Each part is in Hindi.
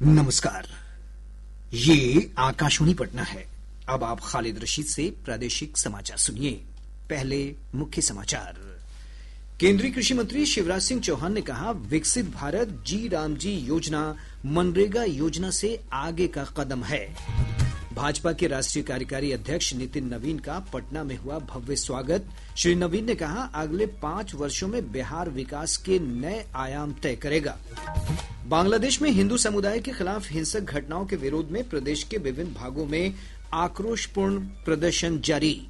नमस्कार, ये आकाशवाणी पटना है। अब आप खालिद रशीद से प्रादेशिक समाचार सुनिए। पहले मुख्य समाचार। केंद्रीय कृषि मंत्री शिवराज सिंह चौहान ने कहा, विकसित भारत जी राम जी योजना मनरेगा योजना से आगे का कदम है। भाजपा के राष्ट्रीय कार्यकारी अध्यक्ष नितिन नवीन का पटना में हुआ भव्य स्वागत। श्री नवीन ने कहा, अगले 5 वर्षों में बिहार विकास के नए आयाम तय करेगा। बांग्लादेश में हिंदू समुदाय के खिलाफ हिंसक घटनाओं के विरोध में प्रदेश के विभिन्न भागों में आक्रोशपूर्ण प्रदर्शन जारी।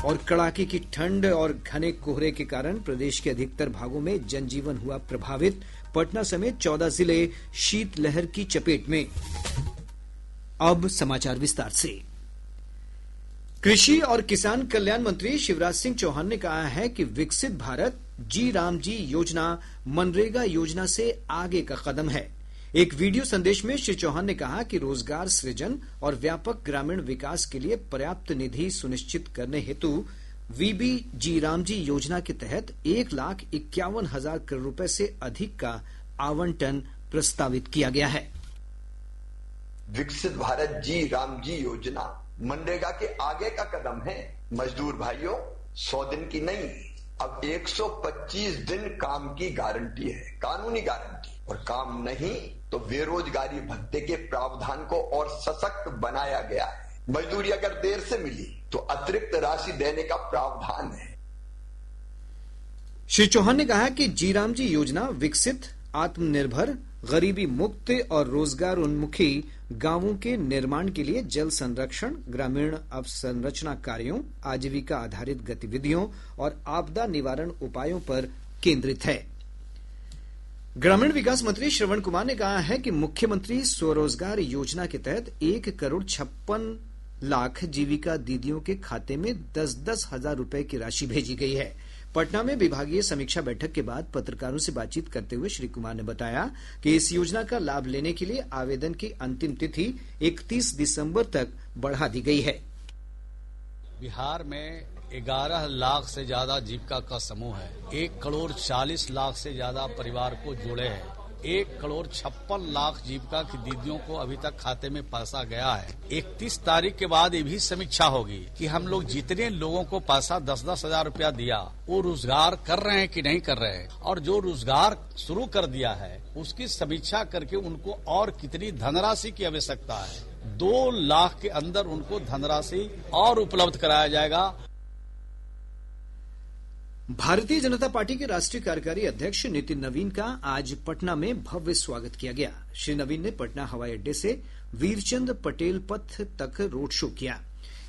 और कड़ाके की ठंड और घने कोहरे के कारण प्रदेश के अधिकतर भागों में जनजीवन हुआ प्रभावित। पटना समेत 14 जिले शीतलहर की चपेट में। अब समाचार विस्तार से। कृषि और किसान कल्याण मंत्री शिवराज सिंह चौहान ने कहा है कि विकसित भारत जी राम जी योजना मनरेगा योजना से आगे का कदम है। एक वीडियो संदेश में श्री चौहान ने कहा कि रोजगार सृजन और व्यापक ग्रामीण विकास के लिए पर्याप्त निधि सुनिश्चित करने हेतु वीबी जी राम जी योजना के तहत 1,51,000 करोड़ रुपए से अधिक का आवंटन प्रस्तावित किया गया है। विकसित भारत जी राम जी योजना मनरेगा के आगे का कदम है। मजदूर भाइयों, 100 दिन की नहीं, अब 125 दिन काम की गारंटी है, कानूनी गारंटी। और काम नहीं तो बेरोजगारी भत्ते के प्रावधान को और सशक्त बनाया गया है। मजदूरी अगर देर से मिली तो अतिरिक्त राशि देने का प्रावधान है। श्री चौहान ने कहा कि जी राम जी योजना विकसित, आत्मनिर्भर, गरीबी मुक्त और रोजगार उन्मुखी गांवों के निर्माण के लिए जल संरक्षण, ग्रामीण अवसंरचना कार्यों, आजीविका आधारित गतिविधियों और आपदा निवारण उपायों पर केंद्रित है। ग्रामीण विकास मंत्री श्रवण कुमार ने कहा है कि मुख्यमंत्री स्वरोजगार योजना के तहत 1,56,00,000 जीविका दीदियों के खाते में 10-10 हजार रुपए की राशि भेजी गई है। पटना में विभागीय समीक्षा बैठक के बाद पत्रकारों से बातचीत करते हुए श्री कुमार ने बताया कि इस योजना का लाभ लेने के लिए आवेदन की अंतिम तिथि 31 दिसंबर तक बढ़ा दी गई है। बिहार में 11 लाख से ज्यादा जीविका का समूह है। 1,40,00,000 से ज्यादा परिवार को जोड़े हैं। 1,56,00,000 जीविका की दीदियों को अभी तक खाते में पैसा गया है। 31 तारीख के बाद ये भी समीक्षा होगी कि हम लोग जितने लोगों को पैसा 10-10 हजार रुपया दिया वो रोजगार कर रहे हैं कि नहीं कर रहे हैं, और जो रोजगार शुरू कर दिया है उसकी समीक्षा करके उनको और कितनी धनराशि की आवश्यकता है। 2 लाख के अंदर उनको धनराशि और उपलब्ध कराया जाएगा। भारतीय जनता पार्टी के राष्ट्रीय कार्यकारी अध्यक्ष नितिन नवीन का आज पटना में भव्य स्वागत किया गया। श्री नवीन ने पटना हवाई अड्डे से वीरचंद पटेल पथ तक रोड शो किया।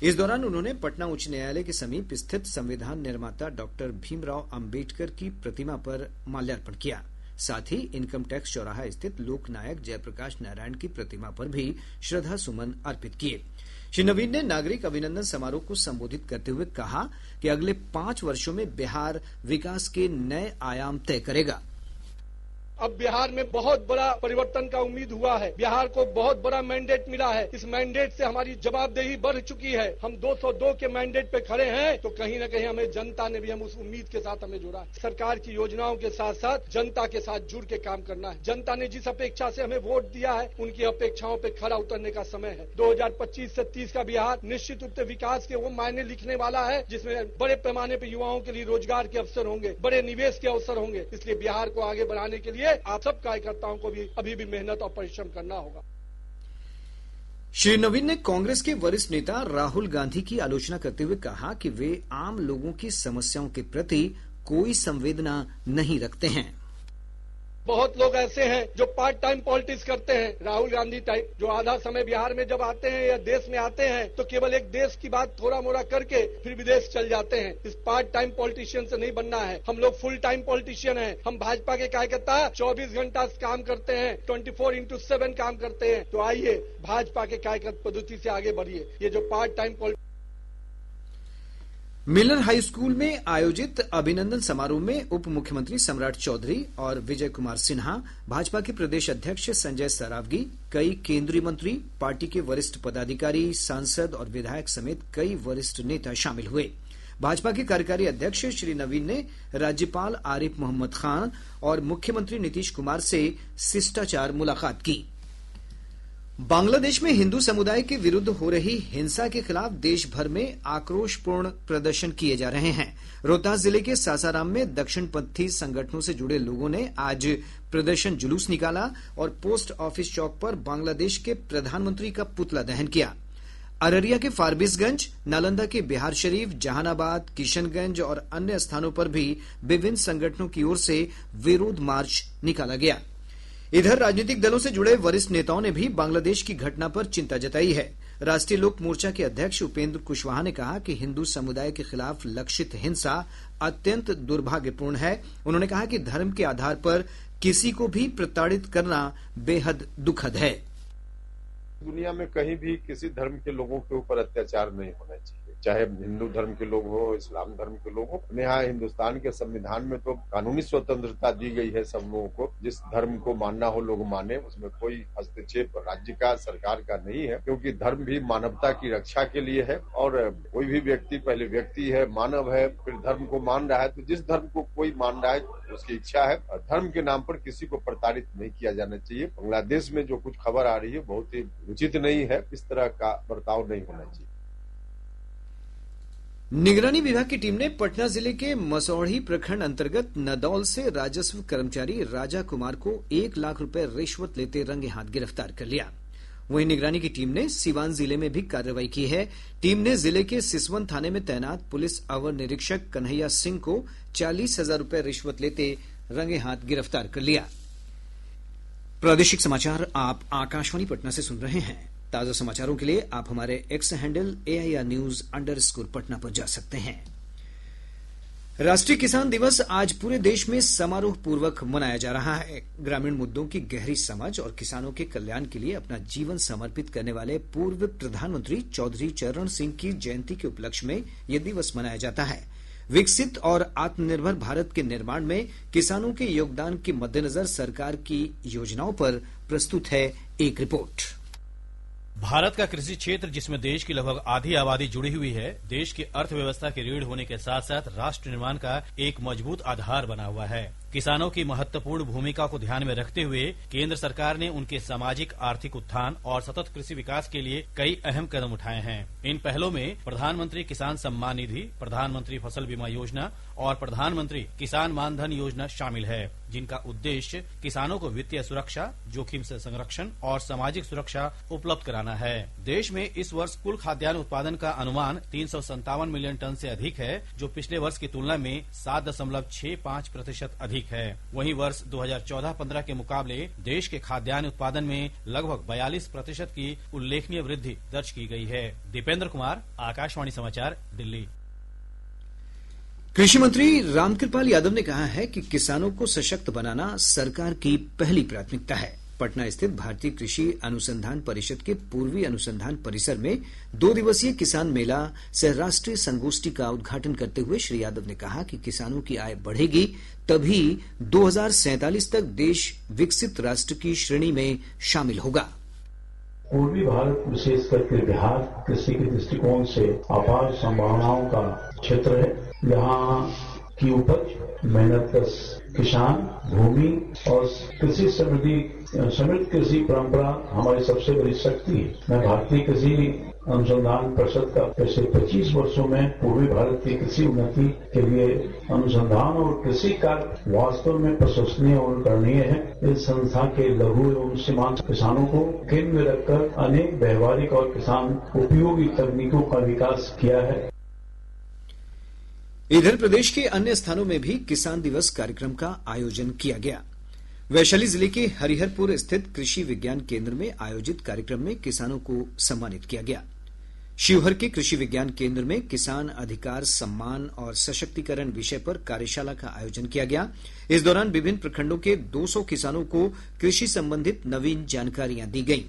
इस दौरान उन्होंने पटना उच्च न्यायालय के समीप स्थित संविधान निर्माता डॉक्टर भीमराव अंबेडकर की प्रतिमा पर माल्यार्पण किया। साथ ही इनकम टैक्स चौराहा स्थित लोकनायक जयप्रकाश नारायण की प्रतिमा पर भी श्रद्धा सुमन अर्पित किए। श्री नवीन ने नागरिक अभिनंदन समारोह को संबोधित करते हुए कहा कि अगले 5 वर्षों में बिहार विकास के नए आयाम तय करेगा। अब बिहार में बहुत बड़ा परिवर्तन का उम्मीद हुआ है। बिहार को बहुत बड़ा मैंडेट मिला है। इस मैंडेट से हमारी जवाबदेही बढ़ चुकी है। हम 202 के मैंडेट पे खड़े हैं तो कहीं न कहीं हमें जनता ने भी हम उस उम्मीद के साथ हमें जोड़ा है। सरकार की योजनाओं के साथ साथ जनता के साथ जुड़ के काम करना है। जनता ने जिस अपेक्षा से हमें वोट दिया है उनकी अपेक्षाओं पे खरा उतरने का समय है। 2025 से 30 का बिहार निश्चित रूप से विकास के वो मायने लिखने वाला है जिसमें बड़े पैमाने पर युवाओं के लिए रोजगार के अवसर होंगे, बड़े निवेश के अवसर होंगे। इसलिए बिहार को आगे बढ़ाने के लिए आप सब कार्यकर्ताओं को भी अभी भी मेहनत और परिश्रम करना होगा। श्री नवीन ने कांग्रेस के वरिष्ठ नेता राहुल गांधी की आलोचना करते हुए कहा कि वे आम लोगों की समस्याओं के प्रति कोई संवेदना नहीं रखते हैं। बहुत लोग ऐसे हैं जो पार्ट टाइम पॉलिटिक्स करते हैं, राहुल गांधी टाइप, जो आधा समय बिहार में जब आते हैं या देश में आते हैं तो केवल एक देश की बात थोड़ा मोड़ा करके फिर विदेश चल जाते हैं। इस पार्ट टाइम पॉलिटिशियन से नहीं बनना है। हम लोग फुल टाइम पॉलिटिशियन हैं। हम भाजपा के कार्यकर्ता 24 घंटा काम करते हैं, 24/7 काम करते हैं। तो आइए भाजपा के कार्यकर्ता पद्धति से आगे बढ़िए। ये जो part time Miller high school में आयोजित अभिनंदन समारोह में उप मुख्यमंत्री सम्राट चौधरी और विजय कुमार सिन्हा, भाजपा के प्रदेश अध्यक्ष संजय सरावगी, कई केंद्रीय मंत्री, पार्टी के वरिष्ठ पदाधिकारी, सांसद और विधायक समेत कई वरिष्ठ नेता शामिल हुए। भाजपा के कार्यकारी अध्यक्ष श्री नवीन ने राज्यपाल आरिफ मोहम्मद खान और मुख्यमंत्री नीतीश कुमार से शिष्टाचार मुलाकात की। बांग्लादेश में हिंदू समुदाय के विरुद्ध हो रही हिंसा के खिलाफ देश भर में आक्रोशपूर्ण प्रदर्शन किए जा रहे हैं। रोहतास जिले के सासाराम में दक्षिणपंथी संगठनों से जुड़े लोगों ने आज प्रदर्शन जुलूस निकाला और पोस्ट ऑफिस चौक पर बांग्लादेश के प्रधानमंत्री का पुतला दहन किया। अररिया के फारबिसगंज, नालंदा के बिहार शरीफ, जहानाबाद, किशनगंज और अन्य स्थानों पर भी विभिन्न संगठनों की ओर से विरोध मार्च निकाला गया। इधर राजनीतिक दलों से जुड़े वरिष्ठ नेताओं ने भी बांग्लादेश की घटना पर चिंता जताई है। राष्ट्रीय लोक मोर्चा के अध्यक्ष उपेंद्र कुशवाहा ने कहा कि हिंदू समुदाय के खिलाफ लक्षित हिंसा अत्यंत दुर्भाग्यपूर्ण है। उन्होंने कहा कि धर्म के आधार पर किसी को भी प्रताड़ित करना बेहद दुखद है। दुनिया में कहीं भी किसी धर्म के लोगों के ऊपर अत्याचार नहीं होना चाहिए, चाहे हिंदू धर्म के लोग हो, इस्लाम धर्म के लोग हो। यहाँ हिंदुस्तान के संविधान में तो कानूनी स्वतंत्रता दी गई है सब लोगों को, जिस धर्म को मानना हो लोग माने, उसमें कोई हस्तक्षेप राज्य का सरकार का नहीं है, क्योंकि धर्म भी मानवता की रक्षा के लिए है। और कोई भी व्यक्ति पहले व्यक्ति है, मानव है, फिर धर्म को मान रहा है, तो जिस धर्म को कोई मान रहा है उसकी इच्छा है। और धर्म के नाम पर किसी को प्रताड़ित नहीं किया जाना चाहिए। बांग्लादेश में जो कुछ खबर आ रही है बहुत ही उचित नहीं है, इस तरह का बर्ताव नहीं होना चाहिए। निगरानी विभाग की टीम ने पटना जिले के मसौढ़ी प्रखंड अंतर्गत नदौल से राजस्व कर्मचारी राजा कुमार को 1 लाख रुपए रिश्वत लेते रंगे हाथ गिरफ्तार कर लिया। वहीं निगरानी की टीम ने सीवान जिले में भी कार्रवाई की है। टीम ने जिले के सिसवन थाने में तैनात पुलिस अवर निरीक्षक कन्हैया सिंह को 40,000 रुपए रिश्वत लेते रंगे हाथ गिरफ्तार कर लिया। प्रादेशिक समाचार आप आकाशवाणी पटना से सुन रहे हैं। ताजा समाचारों के लिए आप हमारे एक्स हैंडल AIR_News_ पर जा सकते हैं। राष्ट्रीय किसान दिवस आज पूरे देश में समारोह पूर्वक मनाया जा रहा है। ग्रामीण मुद्दों की गहरी समझ और किसानों के कल्याण के लिए अपना जीवन समर्पित करने वाले पूर्व प्रधानमंत्री चौधरी चरण सिंह की जयंती के उपलक्ष्य में यह दिवस मनाया जाता है। विकसित और आत्मनिर्भर भारत के निर्माण में किसानों के योगदान के मद्देनजर सरकार की योजनाओं पर प्रस्तुत है एक रिपोर्ट। भारत का कृषि क्षेत्र, जिसमें देश की लगभग आधी आबादी जुड़ी हुई है, देश की अर्थव्यवस्था की रीढ़ होने के साथ साथ राष्ट्र निर्माण का एक मजबूत आधार बना हुआ है। किसानों की महत्वपूर्ण भूमिका को ध्यान में रखते हुए केंद्र सरकार ने उनके सामाजिक आर्थिक उत्थान और सतत कृषि विकास के लिए कई अहम कदम उठाए हैं। इन पहलों में प्रधानमंत्री किसान सम्मान निधि, प्रधानमंत्री फसल बीमा योजना और प्रधानमंत्री किसान मानधन योजना शामिल है, जिनका उद्देश्य किसानों को वित्तीय सुरक्षा, जोखिम से संरक्षण और सामाजिक सुरक्षा उपलब्ध कराना है। देश में इस वर्ष कुल खाद्यान्न उत्पादन का अनुमान 357 मिलियन टन से अधिक है, जो पिछले वर्ष की तुलना में 7.65% अधिक है। वहीं वर्ष 2014-15 के मुकाबले देश के खाद्यान्न उत्पादन में लगभग 42% की उल्लेखनीय वृद्धि दर्ज की गई है। दीपेंद्र कुमार, आकाशवाणी समाचार, दिल्ली। कृषि मंत्री रामकृपाल यादव ने कहा है कि किसानों को सशक्त बनाना सरकार की पहली प्राथमिकता है। पटना स्थित भारतीय कृषि अनुसंधान परिषद के पूर्वी अनुसंधान परिसर में 2 दिवसीय किसान मेला सह राष्ट्रीय संगोष्ठी का उद्घाटन करते हुए श्री यादव ने कहा कि किसानों की आय बढ़ेगी तभी 2047 तक देश विकसित राष्ट्र की श्रेणी में शामिल होगा। पूर्वी भारत, विशेष करके बिहार, कृषि के दृष्टिकोण से अपार संभावनाओं का क्षेत्र है। यहाँ की उपज, मेहनतकश किसान, भूमि और कृषि समृद्ध कृषि परंपरा हमारी सबसे बड़ी शक्ति है। मैं भारतीय कृषि अनुसंधान परिषद का पिछले 25 वर्षों में पूर्वी भारत की कृषि उन्नति के लिए अनुसंधान और कृषि कार्य वास्तव में प्रशंसनीय और करणीय है। इस संस्था के लघु एवं सीमांत किसानों को केंद्र में रखकर अनेक व्यवहारिक और किसान उपयोगी तकनीकों का विकास किया है। इधर प्रदेश के अन्य स्थानों में भी किसान दिवस कार्यक्रम का आयोजन किया गया। वैशाली जिले के हरिहरपुर स्थित कृषि विज्ञान केंद्र में आयोजित कार्यक्रम में किसानों को सम्मानित किया गया। शिवहर के कृषि विज्ञान केंद्र में किसान अधिकार, सम्मान और सशक्तिकरण विषय पर कार्यशाला का आयोजन किया गया। इस दौरान विभिन्न प्रखंडों के 200 किसानों को कृषि संबंधित नवीन जानकारियां दी गईं।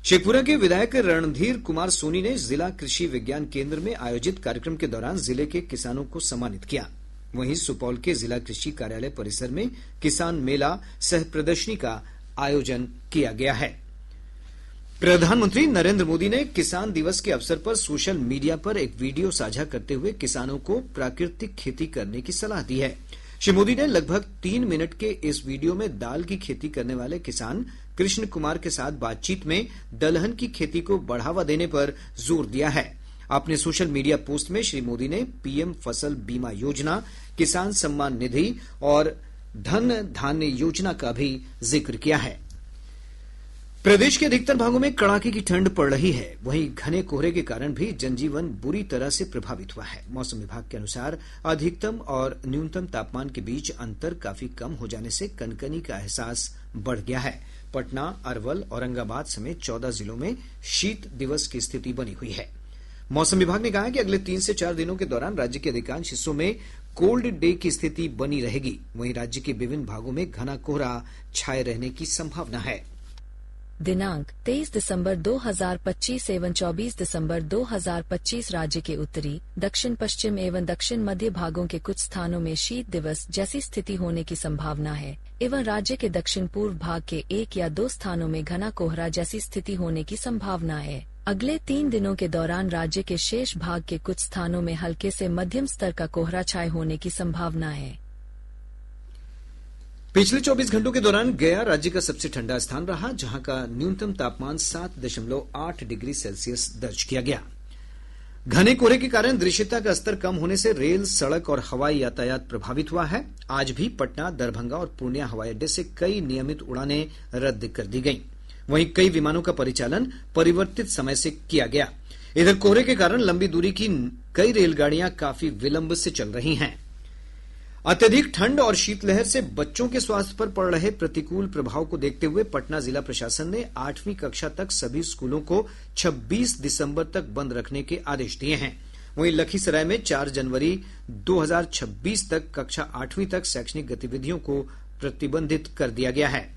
शेखपुरा के विधायक रणधीर कुमार सोनी ने जिला कृषि विज्ञान केंद्र में आयोजित कार्यक्रम के दौरान जिले के किसानों को सम्मानित किया। वहीं सुपौल के जिला कृषि कार्यालय परिसर में किसान मेला सह प्रदर्शनी का आयोजन किया गया है। प्रधानमंत्री नरेंद्र मोदी ने किसान दिवस के अवसर पर सोशल मीडिया पर एक वीडियो साझा करते हुए किसानों को प्राकृतिक खेती करने की सलाह दी है। श्री मोदी ने लगभग 3 मिनट के इस वीडियो में दाल की खेती करने वाले किसान कृष्ण कुमार के साथ बातचीत में दलहन की खेती को बढ़ावा देने पर जोर दिया है। अपने सोशल मीडिया पोस्ट में श्री मोदी ने पीएम फसल बीमा योजना, किसान सम्मान निधि और धन धान्य योजना का भी जिक्र किया है। प्रदेश के अधिकतर भागों में कड़ाके की ठंड पड़ रही है। वहीं घने कोहरे के कारण भी जनजीवन बुरी तरह से प्रभावित हुआ है। मौसम विभाग के अनुसार अधिकतम और न्यूनतम तापमान के बीच अंतर काफी कम हो जाने से कनकनी का एहसास बढ़ गया है। पटना, अरवल, औरंगाबाद समेत 14 जिलों में शीत दिवस की स्थिति बनी हुई है। मौसम विभाग ने कहा है कि अगले 3 से 4 दिनों के दौरान राज्य के अधिकांश हिस्सों में कोल्ड डे की स्थिति बनी रहेगी। वहीं राज्य के विभिन्न भागों में घना कोहरा छाये रहने की संभावना है। दिनांक 23 दिसंबर 2025 एवं 24 दिसंबर 2025 राज्य के उत्तरी, दक्षिण पश्चिम एवं दक्षिण मध्य भागों के कुछ स्थानों में शीत दिवस जैसी स्थिति होने की संभावना है एवं राज्य के दक्षिण पूर्व भाग के 1 या 2 स्थानों में घना कोहरा जैसी स्थिति होने की संभावना है। अगले 3 दिनों के दौरान राज्य के शेष भाग के कुछ स्थानों में हल्के से मध्यम स्तर का कोहरा छाये होने की संभावना है। पिछले 24 घंटों के दौरान गया राज्य का सबसे ठंडा स्थान रहा, जहां का न्यूनतम तापमान 7.8 डिग्री सेल्सियस दर्ज किया गया। घने कोहरे के कारण दृश्यता का स्तर कम होने से रेल, सड़क और हवाई यातायात प्रभावित हुआ है। आज भी पटना, दरभंगा और पूर्णिया हवाई अड्डे से कई नियमित उड़ानें रद्द कर दी गईं। वहीं कई विमानों का परिचालन परिवर्तित समय से किया गया। इधर कोहरे के कारण लंबी दूरी की कई रेलगाड़ियां काफी विलंब से चल रही हैं। अत्यधिक ठंड और शीतलहर से बच्चों के स्वास्थ्य पर पड़ रहे प्रतिकूल प्रभाव को देखते हुए पटना जिला प्रशासन ने 8वीं कक्षा तक सभी स्कूलों को 26 दिसंबर तक बंद रखने के आदेश दिए हैं। वहीं लखीसराय में 4 जनवरी 2026 तक कक्षा 8वीं तक शैक्षणिक गतिविधियों को प्रतिबंधित कर दिया गया है।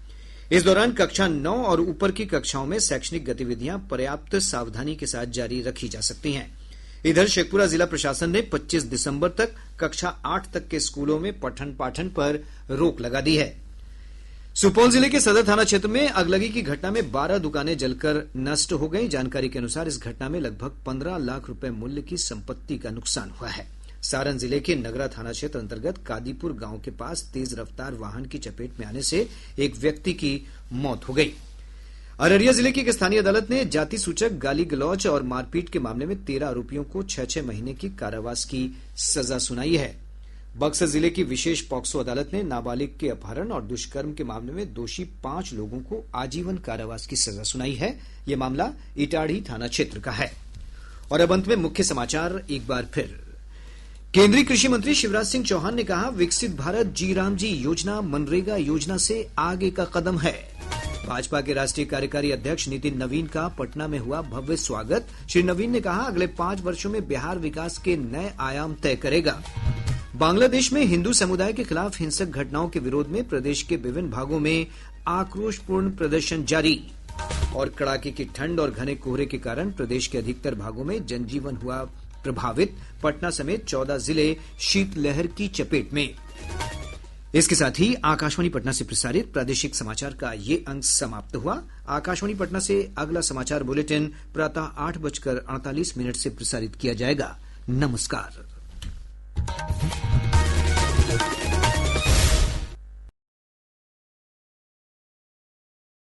इस दौरान कक्षा 9 और ऊपर की कक्षाओं में शैक्षणिक गतिविधियां पर्याप्त सावधानी के साथ जारी रखी जा सकती हैं। इधर शेखपुरा जिला प्रशासन ने 25 दिसंबर तक कक्षा 8 तक के स्कूलों में पठन पाठन पर रोक लगा दी है। सुपौल जिले के सदर थाना क्षेत्र में अगलगी की घटना में 12 दुकानें जलकर नष्ट हो गई। जानकारी के अनुसार इस घटना में लगभग 15 लाख रुपए मूल्य की संपत्ति का नुकसान हुआ है। सारण जिले के नगरा थाना क्षेत्र अंतर्गत कादीपुर गांव के पास तेज रफ्तार वाहन की चपेट में आने से एक व्यक्ति की मौत हो गई। अररिया जिले की एक स्थानीय अदालत ने जाति सूचक गाली गलौज और मारपीट के मामले में 13 आरोपियों को 6-6 महीने की कारावास की सजा सुनाई है। बक्सर जिले की विशेष पॉक्सो अदालत ने नाबालिग के अपहरण और दुष्कर्म के मामले में दोषी 5 लोगों को आजीवन कारावास की सजा सुनाई है। यह मामला इटाढ़ी थाना क्षेत्र का है। और अब अंत में मुख्य समाचार एक बार फिर। केंद्रीय कृषि मंत्री शिवराज सिंह चौहान ने कहा, विकसित भारत जी राम जी योजना मनरेगा योजना से आगे का कदम है। भाजपा के राष्ट्रीय कार्यकारी अध्यक्ष नितिन नवीन का पटना में हुआ भव्य स्वागत। श्री नवीन ने कहा, अगले 5 वर्षों में बिहार विकास के नए आयाम तय करेगा। बांग्लादेश में हिंदू समुदाय के खिलाफ हिंसक घटनाओं के विरोध में प्रदेश के विभिन्न भागों में आक्रोशपूर्ण प्रदर्शन जारी। और कड़ाके की ठंड और घने कोहरे के कारण प्रदेश के अधिकतर भागों में जनजीवन हुआ प्रभावित। पटना समेत 14 जिले शीतलहर की चपेट में। इसके साथ ही आकाशवाणी पटना से प्रसारित प्रादेशिक समाचार का ये अंक समाप्त हुआ। आकाशवाणी पटना से अगला समाचार बुलेटिन प्रातः 8:48 से प्रसारित किया जाएगा। नमस्कार।